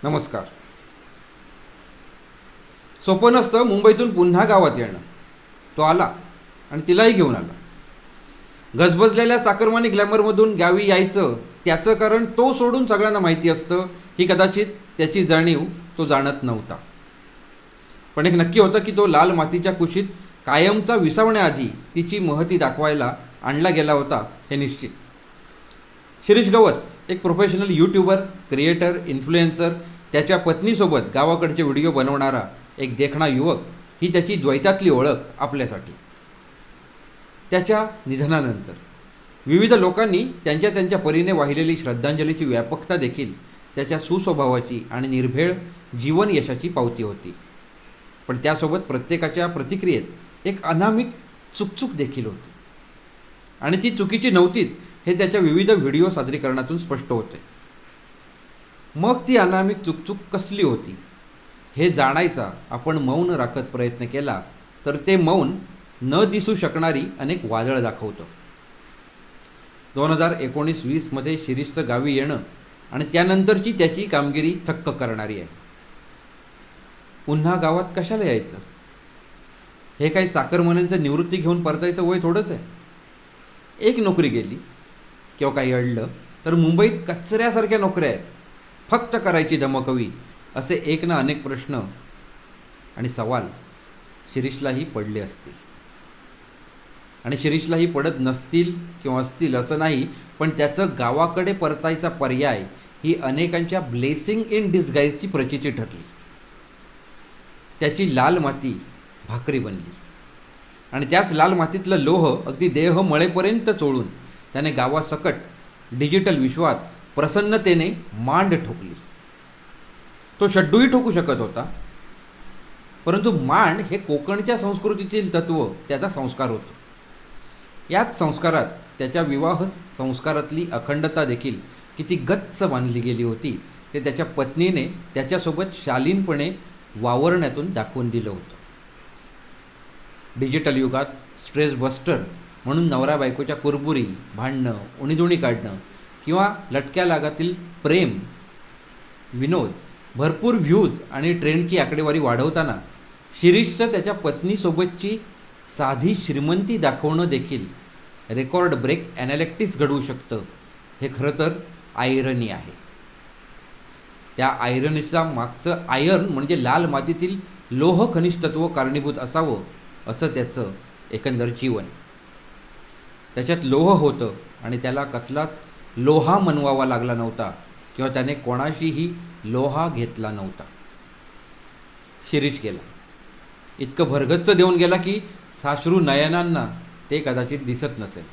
नमस्कार. सोपं नसतं मुंबईतून पुन्हा गावात येणं. तो आला आणि तिलाही घेऊन आला. गजबजलेल्या चाकरमानी ग्लॅमरमधून गावी यायचं त्याचं कारण तो सोडून सगळ्यांना माहिती असतं. ही कदाचित त्याची जाणीव तो जाणत नव्हता. पण एक नक्की होतं की तो लाल मातीच्या कुशीत कायमचा विसावण्याआधी तिची महती दाखवायला आणला गेला होता हे निश्चित. शिरीष गवस एक प्रोफेशनल यूट्यूबर, क्रिएटर, इन्फ्लुएन्सर, त्याच्या पत्नीसोबत गावाकडचे व्हिडिओ बनवणारा एक देखणा युवक ही त्याची द्वैतातली ओळख आपल्यासाठी. त्याच्या निधनानंतर विविध लोकांनी त्यांच्या त्यांच्या परीने वाहिलेली श्रद्धांजलीची व्यापकता देखील त्याच्या सुस्वभावाची आणि निर्भेळ जीवन यशाची पावती होती. पण त्यासोबत प्रत्येकाच्या प्रतिक्रियेत एक अनामिक चुकचूक देखील होती. आणि ती चुकीची नव्हतीच हे त्याच्या विविध व्हिडिओ सादरीकरणातून स्पष्ट होते. मग ती अनामिक चुकचूक कसली होती हे जाणायचा आपण मौन राखत प्रयत्न केला तर ते मौन न दिसू शकणारी अनेक वादळं दाखवतं. 2019-20 शिरीषचं गावी येणं आणि त्यानंतरची त्याची कामगिरी थक्क करणारी आहे. पुन्हा गावात कशाला यायचं? हे काही चाकरमान्यांचं निवृत्ती घेऊन परतायचं वय थोडंच आहे. एक नोकरी गेली किंवा काही अडलं तर मुंबईत कचऱ्यासारख्या नोकऱ्या आहेत. फक्त करायची धमक हवी असे एक ना अनेक प्रश्न आणि सवाल शिरीषलाही पडले असतील. आणि शिरीषलाही पडत नसतील किंवा असतील असं नाही, पण त्याचं गावाकडे परतायचा पर्याय ही अनेकांच्या ब्लेसिंग इन डिस्गाईजची प्रचिती ठरली. त्याची लाल माती भाकरी बनली आणि त्याच लाल मातीतलं लोह अगदी देह मळेपर्यंत चोळून त्याने गावासकट डिजिटल विश्वात प्रसन्नतेने मांड ठोकली. तो शड्डूही ठोकू शकत होता, परंतु मांड हे कोकणच्या संस्कृतीतील तत्त्व त्याचा संस्कार होतो. याच संस्कारात त्याच्या विवाह संस्कारातली अखंडता देखील किती गच्च बांधली गेली होती ते त्याच्या पत्नीने त्याच्यासोबत शालीनपणे वावरण्यातून दाखवून दिलं होतं. डिजिटल युगात स्ट्रेस बस्टर म्हणून नवरा बायकोच्या कुरबुरी, भांडणं, उणीधुणी काढणं किंवा लटक्या लागातील प्रेम, विनोद, भरपूर व्ह्यूज आणि ट्रेंडची आकडेवारी वाढवताना शिरीषचं त्याच्या पत्नीसोबतची साधी श्रीमंती दाखवणं देखील रेकॉर्ड ब्रेक ॲनालिटिक्स घडवू शकतं. हे खरं तर आयरनी आहे. त्या आयरनीचा मागचं आयर्न म्हणजे लाल मातीतील लोह खनिज तत्व कारणीभूत असावं असं त्याचं एकंदर जीवन. त्याच्यात लोह होतं आणि त्याला कसलाच लोहा मनवावा लागला नव्हता किंवा त्याने कोणाशीही लोहा घेतला नव्हता. शिरीष गेला. इतकं भरगच्च देऊन गेला की साश्रू नयनांना ते कदाचित दिसत नसेल.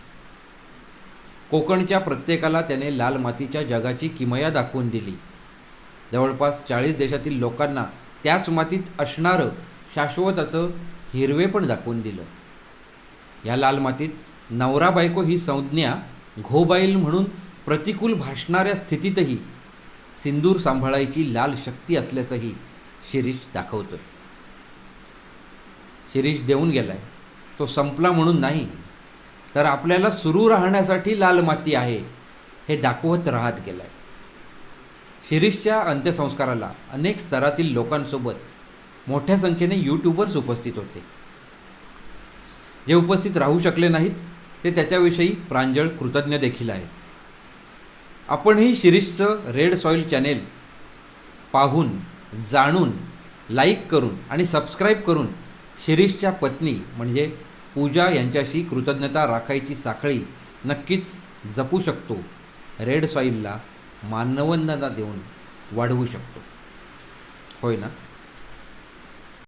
कोकणच्या प्रत्येकाला त्याने लाल मातीच्या जगाची किमया दाखवून दिली. जवळपास 40 देशातील लोकांना त्याच मातीत असणारं शाश्वताचं हिरवे पण दाखवून दिलं. या लाल मातीत नवरा बायको ही संज्ञा घोबाईल म्हणून प्रतिकूल भासणाऱ्या स्थितीतही सिंदूर सांभाळायची लाल शक्ती असल्याचंही शिरीष दाखवतोय. शिरीष देऊन गेलाय. तो संपला म्हणून नाही, तर आपल्याला सुरू राहण्यासाठी लाल माती आहे हे दाखवत राहत गेलाय. शिरीषच्या अंत्यसंस्काराला अनेक स्तरातील लोकांसोबत मोठ्या संख्येने यूट्यूबर्स उपस्थित होते. जे उपस्थित राहू शकले नाहीत ते त्याच्याविषयी प्रांजळ कृतज्ञ देखील आहेत. आपणही शिरीषचं रेड सॉईल चॅनेल पाहून, जाणून, लाईक करून आणि सबस्क्राईब करून शिरीषच्या पत्नी म्हणजे पूजा यांच्याशी कृतज्ञता राखायची साखळी नक्कीच जपू शकतो. रेड सॉईलला मानवंदना देऊन वाढवू शकतो. होय ना?